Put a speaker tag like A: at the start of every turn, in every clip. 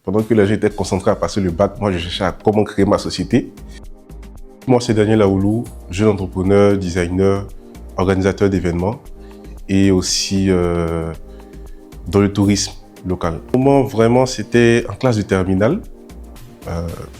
A: Pendant que les gens étaient concentrés à passer le bac, moi, je cherchais à comment créer ma société. Moi, c'est Daniel Aoulou, jeune entrepreneur, designer, organisateur d'événements et aussi dans le tourisme local. Le moment vraiment, c'était en classe de terminale.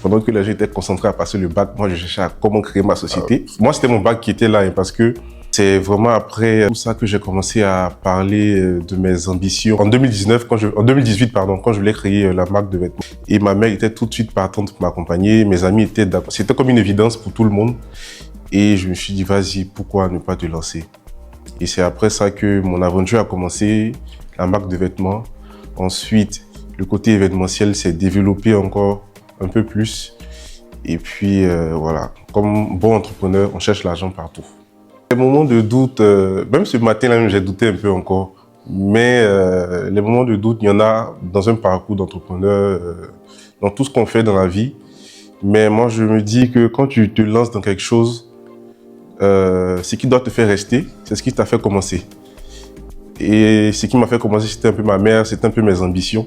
A: Pendant que les gens étaient concentrés à passer le bac, moi, je cherchais à comment créer ma société. Moi, c'était mon bac qui était là parce que c'est vraiment après tout ça que j'ai commencé à parler de mes ambitions. En 2018, quand je voulais créer la marque de vêtements. Et ma mère était tout de suite partante pour m'accompagner. Mes amis étaient d'accord. C'était comme une évidence pour tout le monde. Et je me suis dit, vas-y, pourquoi ne pas te lancer? Et c'est après ça que mon aventure a commencé, la marque de vêtements. Ensuite, le côté événementiel s'est développé encore un peu plus. Et puis, voilà, comme bon entrepreneur, on cherche l'argent partout. Les moments de doute, même ce matin-là, j'ai douté un peu encore. Mais les moments de doute, il y en a dans un parcours d'entrepreneur, dans tout ce qu'on fait dans la vie. Mais moi, je me dis que quand tu te lances dans quelque chose, ce qui doit te faire rester, c'est ce qui t'a fait commencer. Et ce qui m'a fait commencer, c'était un peu ma mère, c'était un peu mes ambitions.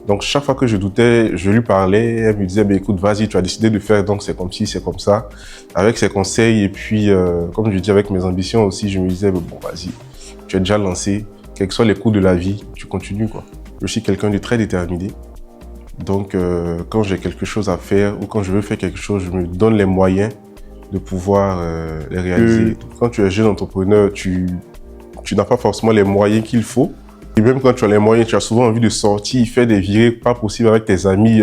A: Donc, chaque fois que je doutais, je lui parlais. Elle me disait, écoute, vas-y, tu as décidé de faire, donc c'est comme ci, c'est comme ça. Avec ses conseils et puis, comme je dis, avec mes ambitions aussi, je me disais, bon, vas-y, tu es déjà lancé. Quels que soient les coups de la vie, tu continues, quoi. Je suis quelqu'un de très déterminé. Donc, quand j'ai quelque chose à faire ou quand je veux faire quelque chose, je me donne les moyens de pouvoir les réaliser. Quand tu es jeune entrepreneur, tu n'as pas forcément les moyens qu'il faut. Et même quand tu as les moyens, tu as souvent envie de sortir, faire des virées pas possibles avec tes amis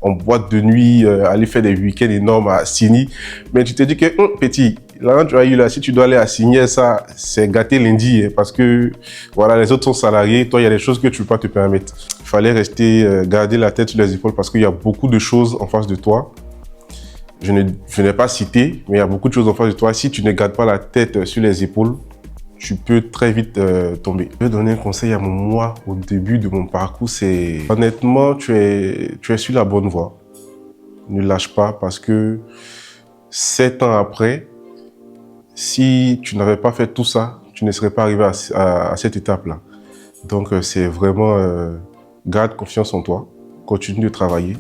A: en boîte de nuit, aller faire des week-ends énormes à Signy. Mais tu te dis que, petit, là, tu as eu là, si tu dois aller à Signy, ça, c'est gâté lundi. Parce que, voilà, les autres sont salariés. Toi, il y a des choses que tu ne peux pas te permettre. Il fallait rester, garder la tête sur les épaules parce qu'il y a beaucoup de choses en face de toi. Je n'ai pas cité, mais il y a beaucoup de choses en face de toi. Si tu ne gardes pas la tête sur les épaules, tu peux très vite tomber. Je vais donner un conseil à moi au début de mon parcours, c'est honnêtement, tu es sur la bonne voie. Ne lâche pas parce que 7 ans après, si tu n'avais pas fait tout ça, tu ne serais pas arrivé à cette étape-là. Donc c'est vraiment, garde confiance en toi, continue de travailler.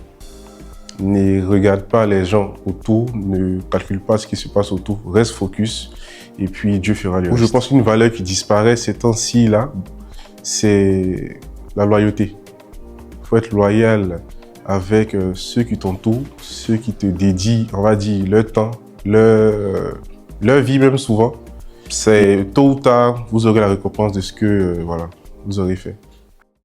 A: Ne regarde pas les gens autour, ne calcule pas ce qui se passe autour, reste focus et puis Dieu fera le reste. Je pense qu'une valeur qui disparaît ces temps-ci là, c'est la loyauté. Il faut être loyal avec ceux qui t'entourent, ceux qui te dédient, on va dire, leur temps, leur vie même souvent. C'est tôt ou tard, vous aurez la récompense de ce que voilà, vous aurez fait.